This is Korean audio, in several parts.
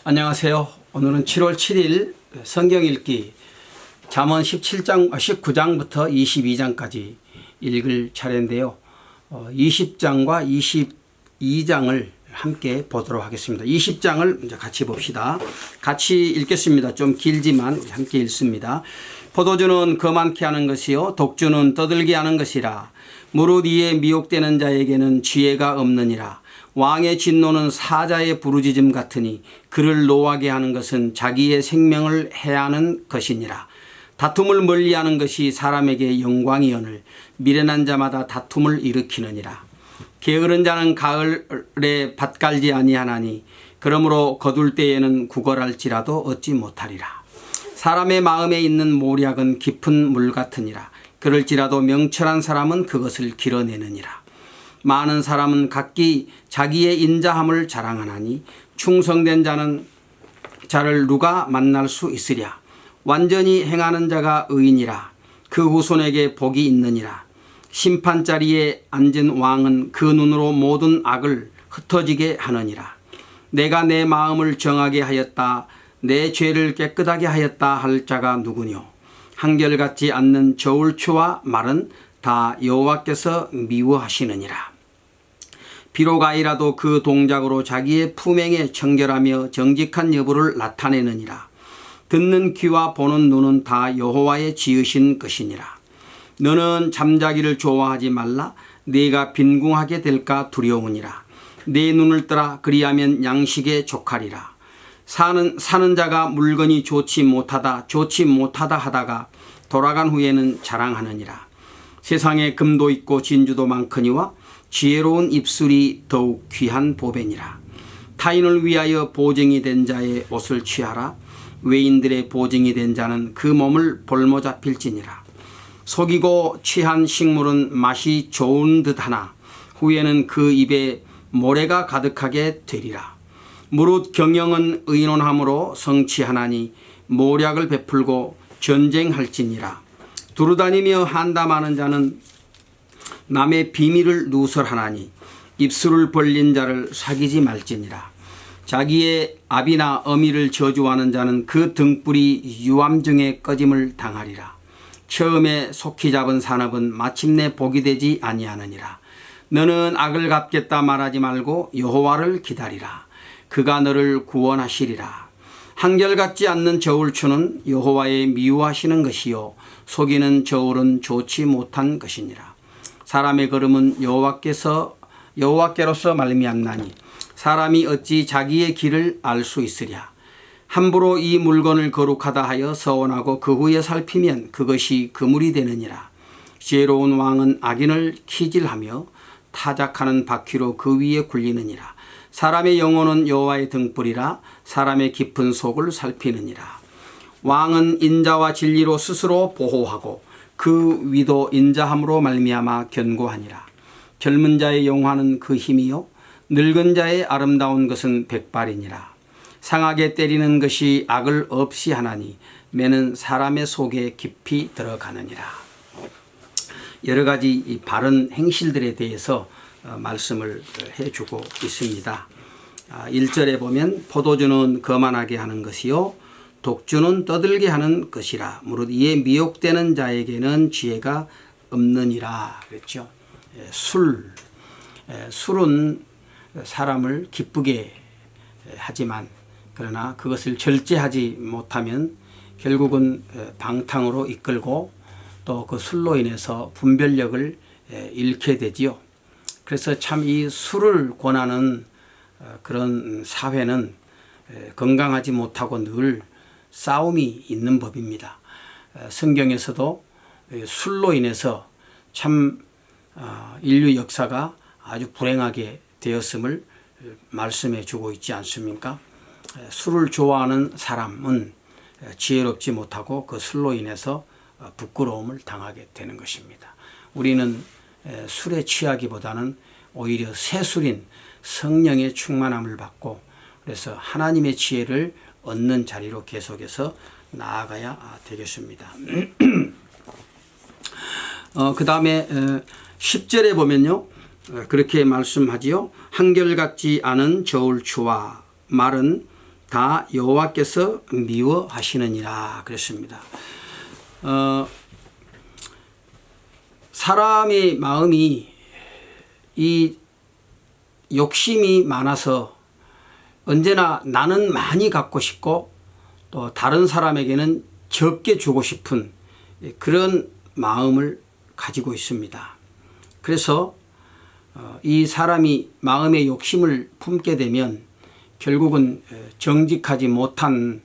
안녕하세요. 오늘은 7월 7일 성경 읽기 잠언 19장부터 22장까지 읽을 차례인데요. 20장과 22장을 함께 보도록 하겠습니다. 20장을 이제 같이 봅시다. 같이 읽겠습니다. 좀 길지만 우리 함께 읽습니다. 포도주는 거만케 하는 것이요 독주는 떠들게 하는 것이라. 무릇 이에 미혹되는 자에게는 지혜가 없느니라. 왕의 진노는 사자의 부르짖음 같으니 그를 노하게 하는 것은 자기의 생명을 해하는 것이니라. 다툼을 멀리하는 것이 사람에게 영광이오늘 미련한 자마다 다툼을 일으키느니라. 게으른 자는 가을에 밭갈지 아니하나니 그러므로 거둘 때에는 구걸할지라도 얻지 못하리라. 사람의 마음에 있는 모략은 깊은 물 같으니라. 그럴지라도 명철한 사람은 그것을 길어내느니라. 많은 사람은 각기 자기의 인자함을 자랑하나니 충성된 자를 누가 만날 수 있으랴. 완전히 행하는 자가 의인이라. 그 후손에게 복이 있느니라. 심판자리에 앉은 왕은 그 눈으로 모든 악을 흩어지게 하느니라. 내가 내 마음을 정하게 하였다. 내 죄를 깨끗하게 하였다 할 자가 누구뇨. 한결같지 않는 저울추와 말은 다 여호와께서 미워하시느니라. 비록 아이라도 그 동작으로 자기의 품행에 청결하며 정직한 여부를 나타내느니라. 듣는 귀와 보는 눈은 다 여호와의 지으신 것이니라. 너는 잠자기를 좋아하지 말라. 네가 빈궁하게 될까 두려우니라. 네 눈을 뜨라. 그리하면 양식에 족하리라. 사는 자가 물건이 좋지 못하다 하다가 돌아간 후에는 자랑하느니라. 세상에 금도 있고 진주도 많거니와 지혜로운 입술이 더욱 귀한 보배니라. 타인을 위하여 보증이 된 자의 옷을 취하라. 외인들의 보증이 된 자는 그 몸을 볼모 잡힐지니라. 속이고 취한 식물은 맛이 좋은 듯하나 후에는 그 입에 모래가 가득하게 되리라. 무릇 경영은 의논함으로 성취하나니 모략을 베풀고 전쟁할지니라. 두루다니며 한담하는 자는 남의 비밀을 누설하나니 입술을 벌린 자를 사귀지 말지니라. 자기의 아비나 어미를 저주하는 자는 그 등불이 유암중에 꺼짐을 당하리라. 처음에 속히 잡은 산업은 마침내 복이 되지 아니하느니라. 너는 악을 갚겠다 말하지 말고 여호와를 기다리라. 그가 너를 구원하시리라. 한결같지 않는 저울추는 여호와의 미워하시는 것이요 속이는 저울은 좋지 못한 것이니라. 사람의 걸음은 여호와께로서 말미암나니 사람이 어찌 자기의 길을 알 수 있으랴. 함부로 이 물건을 거룩하다 하여 서원하고 그 후에 살피면 그것이 그물이 되느니라. 지혜로운 왕은 악인을 키질하며 타작하는 바퀴로 그 위에 굴리느니라. 사람의 영혼은 여호와의 등불이라. 사람의 깊은 속을 살피느니라. 왕은 인자와 진리로 스스로 보호하고 그 위도 인자함으로 말미암아 견고하니라. 젊은 자의 영화는 그 힘이요 늙은 자의 아름다운 것은 백발이니라. 상하게 때리는 것이 악을 없이 하나니 매는 사람의 속에 깊이 들어가느니라. 여러 가지 이 바른 행실들에 대해서 말씀을 해주고 있습니다. 1절에 보면 포도주는 거만하게 하는 것이요 독주는 떠들게 하는 것이라. 무릇 이에 미혹되는 자에게는 지혜가 없느니라 그랬죠. 술은 사람을 기쁘게 하지만 그러나 그것을 절제하지 못하면 결국은 방탕으로 이끌고 또 그 술로 인해서 분별력을 잃게 되지요. 그래서 참 이 술을 권하는 그런 사회는 건강하지 못하고 늘 싸움이 있는 법입니다. 성경에서도 술로 인해서 참 인류 역사가 아주 불행하게 되었음을 말씀해 주고 있지 않습니까? 술을 좋아하는 사람은 지혜롭지 못하고 그 술로 인해서 부끄러움을 당하게 되는 것입니다. 우리는 술에 취하기보다는 오히려 새술인 성령의 충만함을 받고 그래서 하나님의 지혜를 얻는 자리로 계속해서 나아가야 되겠습니다. 그 다음에 10절에 보면요 그렇게 말씀하지요. 한결같지 않은 저울추와 말은 다 여호와께서 미워하시느니라 그랬습니다. 사람의 마음이 이 욕심이 많아서 언제나 나는 많이 갖고 싶고 또 다른 사람에게는 적게 주고 싶은 그런 마음을 가지고 있습니다. 그래서 이 사람이 마음의 욕심을 품게 되면 결국은 정직하지 못한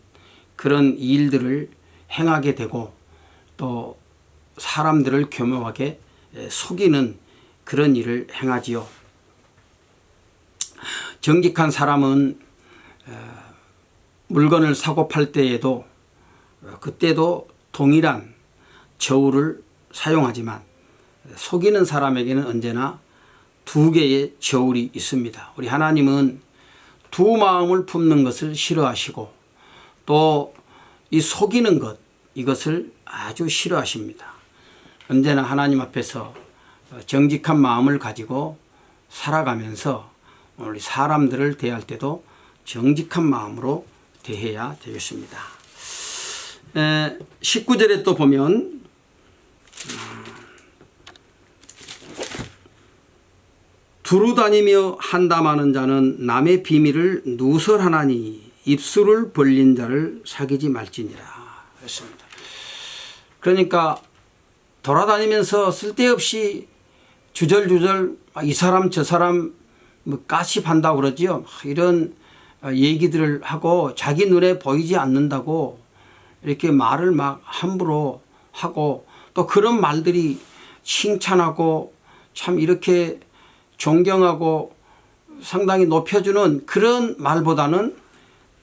그런 일들을 행하게 되고 또 사람들을 교묘하게 속이는 그런 일을 행하지요. 정직한 사람은 물건을 사고 팔 때에도 그때도 동일한 저울을 사용하지만 속이는 사람에게는 언제나 두 개의 저울이 있습니다. 우리 하나님은 두 마음을 품는 것을 싫어하시고 또 이 속이는 것 이것을 아주 싫어하십니다. 언제나 하나님 앞에서 정직한 마음을 가지고 살아가면서 우리 사람들을 대할 때도 정직한 마음으로 대해야 되겠습니다. 19절에 또 보면 두루다니며 한담하는 자는 남의 비밀을 누설하나니 입술을 벌린 자를 사귀지 말지니라 했습니다. 그러니까 돌아다니면서 쓸데없이 주절주절 이 사람 저 사람 뭐 가십한다고 그러지요. 이런 얘기들을 하고 자기 눈에 보이지 않는다고 이렇게 말을 막 함부로 하고 또 그런 말들이 칭찬하고 참 이렇게 존경하고 상당히 높여주는 그런 말보다는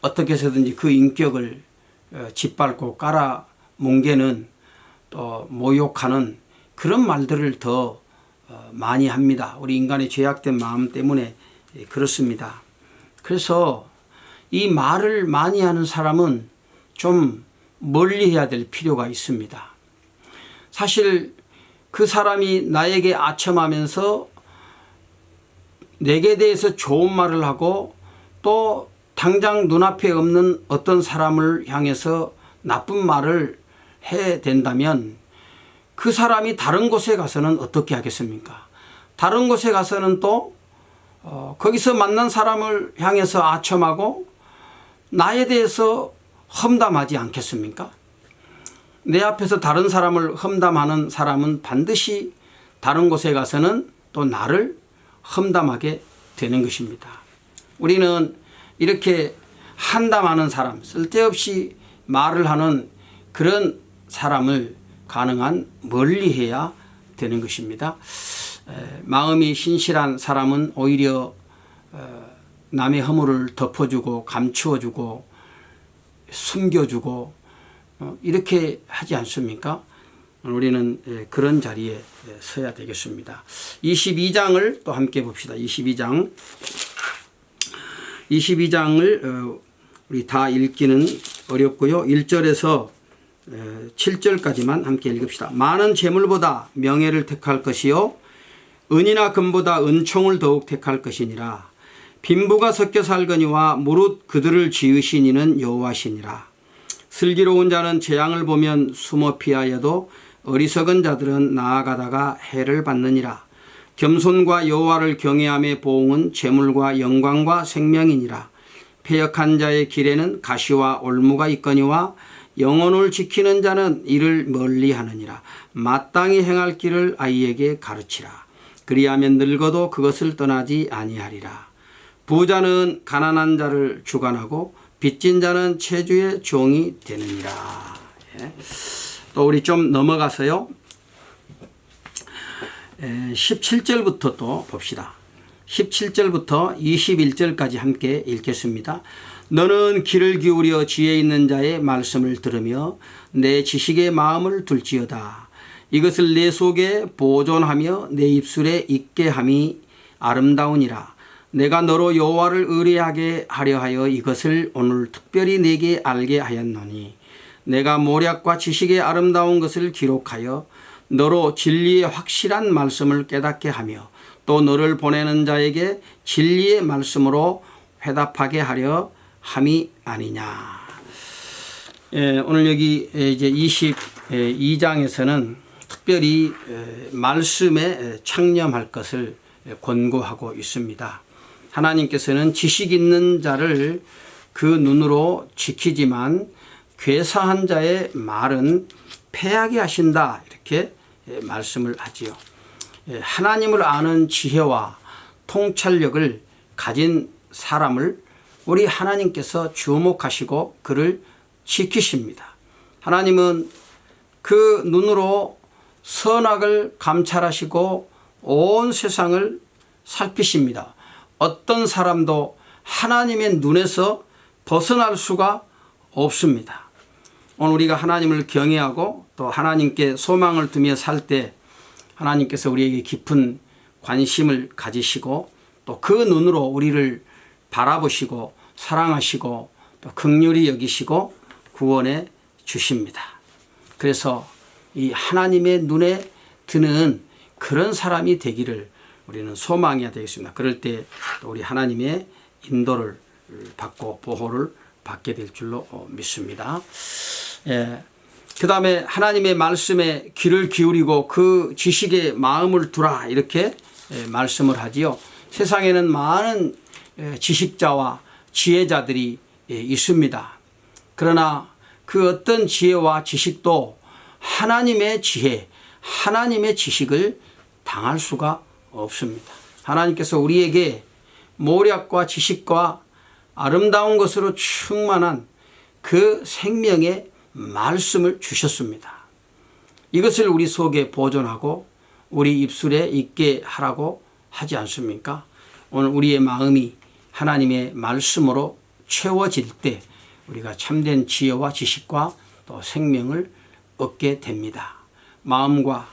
어떻게 해서든지 그 인격을 짓밟고 깔아뭉개는 또 모욕하는 그런 말들을 더 많이 합니다. 우리 인간의 죄악된 마음 때문에 그렇습니다. 그래서 이 말을 많이 하는 사람은 좀 멀리 해야 될 필요가 있습니다. 사실 그 사람이 나에게 아첨하면서 내게 대해서 좋은 말을 하고 또 당장 눈앞에 없는 어떤 사람을 향해서 나쁜 말을 해야 된다면 그 사람이 다른 곳에 가서는 어떻게 하겠습니까? 다른 곳에 가서는 또 거기서 만난 사람을 향해서 아첨하고 나에 대해서 험담하지 않겠습니까? 내 앞에서 다른 사람을 험담하는 사람은 반드시 다른 곳에 가서는 또 나를 험담하게 되는 것입니다. 우리는 이렇게 한담하는 사람, 쓸데없이 말을 하는 그런 사람을 가능한 멀리 해야 되는 것입니다. 마음이 신실한 사람은 오히려 남의 허물을 덮어주고 감추어주고 숨겨주고 이렇게 하지 않습니까? 우리는 그런 자리에 서야 되겠습니다. 22장을 또 함께 봅시다. 22장을 우리 다 읽기는 어렵고요. 1절에서 7절까지만 함께 읽읍시다. 많은 재물보다 명예를 택할 것이요 은이나 금보다 은총을 더욱 택할 것이니라. 빈부가 섞여 살거니와 무릇 그들을 지으신 이는 여호와시니라. 슬기로운 자는 재앙을 보면 숨어 피하여도 어리석은 자들은 나아가다가 해를 받느니라. 겸손과 여호와를 경외함의 보응은 재물과 영광과 생명이니라. 패역한 자의 길에는 가시와 올무가 있거니와 영혼을 지키는 자는 이를 멀리하느니라. 마땅히 행할 길을 아이에게 가르치라. 그리하면 늙어도 그것을 떠나지 아니하리라. 부자는 가난한 자를 주관하고 빚진 자는 체주의 종이 되느니라. 또 우리 좀 넘어가서요. 17절부터 또 봅시다. 17절부터 21절까지 함께 읽겠습니다. 너는 귀를 기울여 지혜 있는 자의 말씀을 들으며 내 지식의 마음을 둘지어다. 이것을 내 속에 보존하며 내 입술에 있게 함이 아름다우니라. 내가 너로 여호와를 의뢰하게 하려 하여 이것을 오늘 특별히 내게 알게 하였노니 내가 모략과 지식의 아름다운 것을 기록하여 너로 진리의 확실한 말씀을 깨닫게 하며 또 너를 보내는 자에게 진리의 말씀으로 회답하게 하려 함이 아니냐. 오늘 여기 이제 22장에서는 특별히 말씀에 창념할 것을 권고하고 있습니다. 하나님께서는 지식 있는 자를 그 눈으로 지키지만 괴사한 자의 말은 패하게 하신다, 이렇게 말씀을 하지요. 하나님을 아는 지혜와 통찰력을 가진 사람을 우리 하나님께서 주목하시고 그를 지키십니다. 하나님은 그 눈으로 선악을 감찰하시고 온 세상을 살피십니다. 어떤 사람도 하나님의 눈에서 벗어날 수가 없습니다. 오늘 우리가 하나님을 경외하고 또 하나님께 소망을 두며 살 때 하나님께서 우리에게 깊은 관심을 가지시고 또 그 눈으로 우리를 바라보시고 사랑하시고 또 긍휼히 여기시고 구원해 주십니다. 그래서 이 하나님의 눈에 드는 그런 사람이 되기를 우리는 소망해야 되겠습니다. 그럴 때 우리 하나님의 인도를 받고 보호를 받게 될 줄로 믿습니다. 그 다음에 하나님의 말씀에 귀를 기울이고 그 지식에 마음을 두라, 이렇게 말씀을 하지요. 세상에는 많은 지식자와 지혜자들이 있습니다. 그러나 그 어떤 지혜와 지식도 하나님의 지혜, 하나님의 지식을 당할 수가 없습니다. 하나님께서 우리에게 모략과 지식과 아름다운 것으로 충만한 그 생명의 말씀을 주셨습니다. 이것을 우리 속에 보존하고 우리 입술에 있게 하라고 하지 않습니까? 오늘 우리의 마음이 하나님의 말씀으로 채워질 때 우리가 참된 지혜와 지식과 또 생명을 얻게 됩니다. 마음과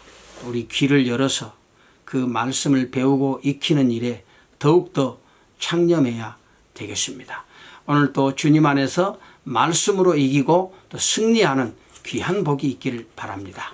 우리 귀를 열어서 그 말씀을 배우고 익히는 일에 더욱더 창념해야 되겠습니다. 오늘 또 주님 안에서 말씀으로 이기고 또 승리하는 귀한 복이 있기를 바랍니다.